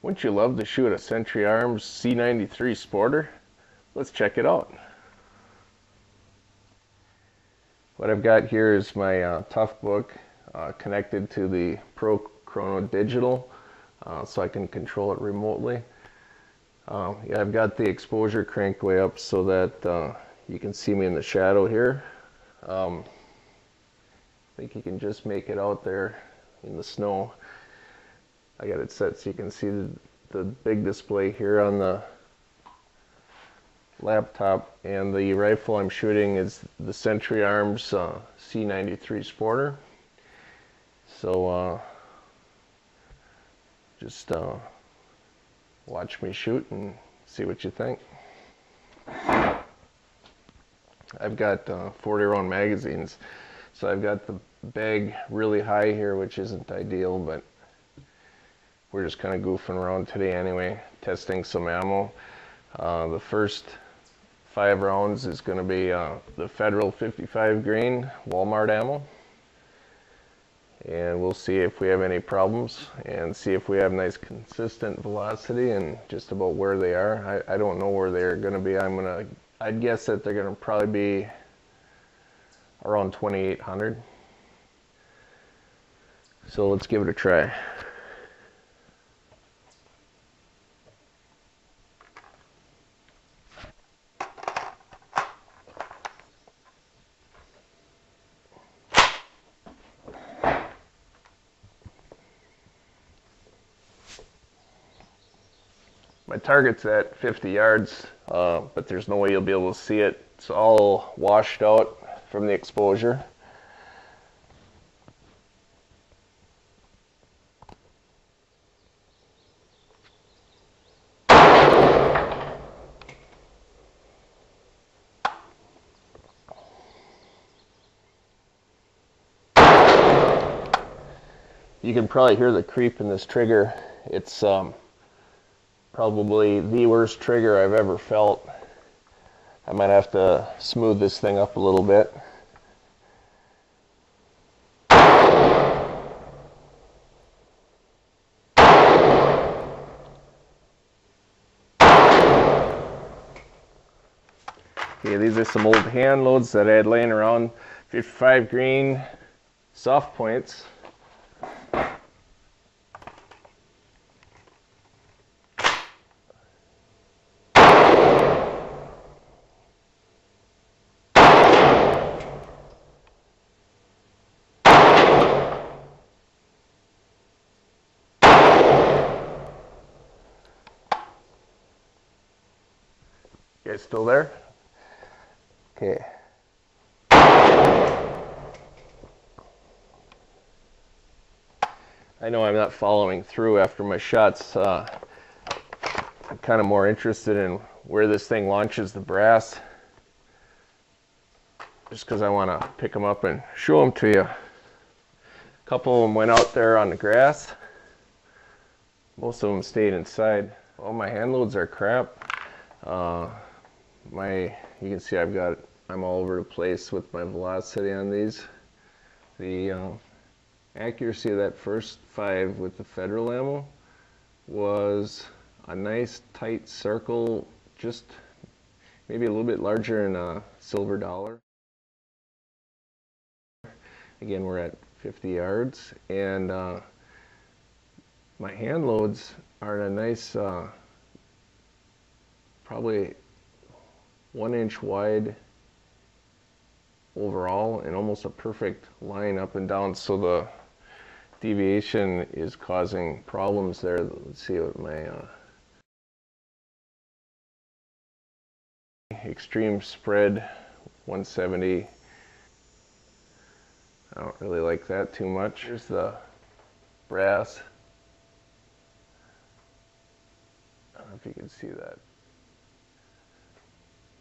Wouldn't you love to shoot a Century Arms C93 Sporter? Let's check it out. What I've got here is my Tough book connected to the Pro Chrono Digital so I can control it remotely. Yeah, I've got the exposure cranked way up so that you can see me in the shadow here. I think you can just make it out there in the snow. I got it set so you can see the big display here on the laptop, and the rifle I'm shooting is the Century Arms C93 Sporter. So just watch me shoot and see what you think. I've got 40-round magazines, so I've got the bag really high here, which isn't ideal, but we're just kind of goofing around today anyway, testing some ammo. The first 5 rounds is going to be the Federal 55 grain Walmart ammo, and we'll see if we have any problems and see if we have nice consistent velocity and just about where they are. I don't know where they're going to be. I'd guess that they're going to probably be around 2800. So let's give it a try. My target's at 50 yards, but there's no way you'll be able to see it. It's all washed out from the exposure. You can probably hear the creep in this trigger. It's probably the worst trigger I've ever felt. I might have to smooth this thing up a little bit. Okay, these are some old hand loads that I had laying around, 55 grain soft points. You guys still there? Okay. I know I'm not following through after my shots. I'm kind of more interested in where this thing launches the brass, just because I want to pick them up and show them to you. A couple of them went out there on the grass. Most of them stayed inside. All my hand loads are crap. You can see I'm all over the place with my velocity on these. The accuracy of that first 5 with the Federal ammo was a nice tight circle, just maybe a little bit larger than a silver dollar. Again, we're at 50 yards, and my hand loads are in a nice, probably 1 inch wide overall, and almost a perfect line up and down, so the deviation is causing problems there. Let's see what my extreme spread 170. I don't really like that too much. Here's the brass. I don't know if you can see that.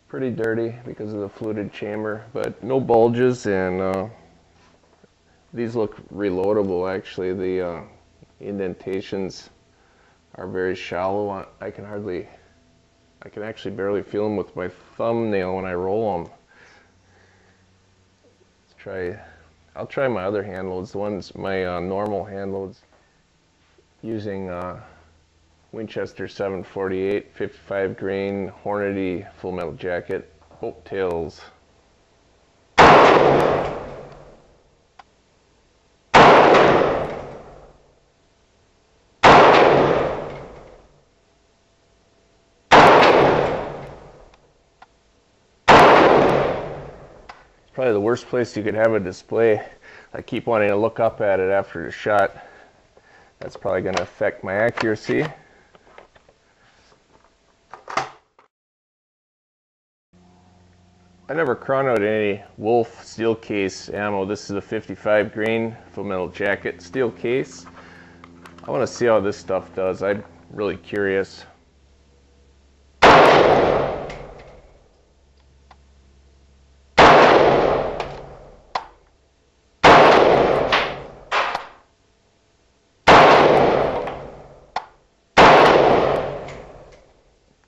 Pretty dirty because of the fluted chamber, but no bulges, and these look reloadable actually. The indentations are very shallow. I can actually barely feel them with my thumbnail when I roll them. I'll try my other hand loads, my normal hand loads, using Winchester 748, 55 grain, Hornady full metal jacket, boat tails. Probably the worst place you could have a display. I keep wanting to look up at it after the shot. That's probably going to affect my accuracy. I never chronoed any Wolf steel case ammo. This is a 55 grain full metal jacket steel case. I want to see how this stuff does. I'm really curious.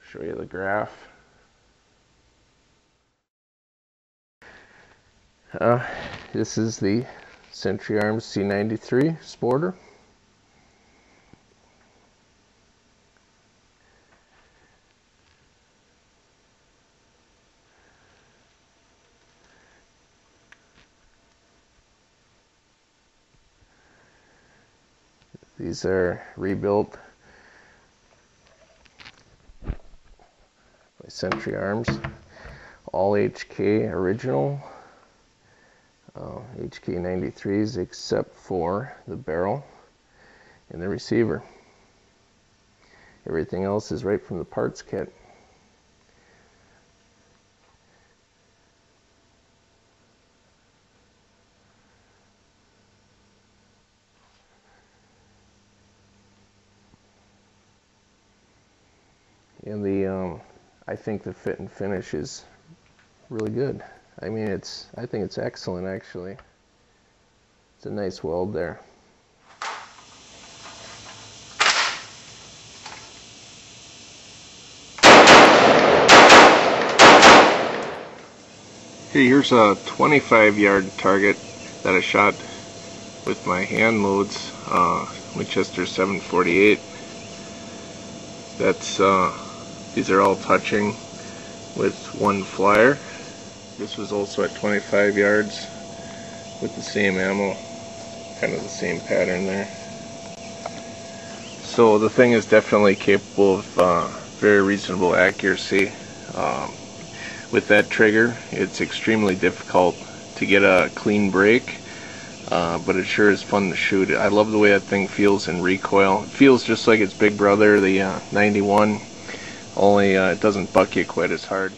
Show you the graph. This is the Century Arms C93 sporter. These are rebuilt by Century Arms, all HK original, HK 93s except for the barrel and the receiver. Everything else is right from the parts kit. And I think the fit and finish is really good. I mean, I think it's excellent, actually. It's a nice weld there. Okay, here's a 25-yard target that I shot with my hand loads, Winchester 748. These are all touching with one flyer. This was also at 25 yards with the same ammo, kind of the same pattern there. So the thing is definitely capable of very reasonable accuracy. With that trigger, it's extremely difficult to get a clean break, but it sure is fun to shoot. I love the way that thing feels in recoil. It feels just like its big brother, the 91, only it doesn't buck you quite as hard.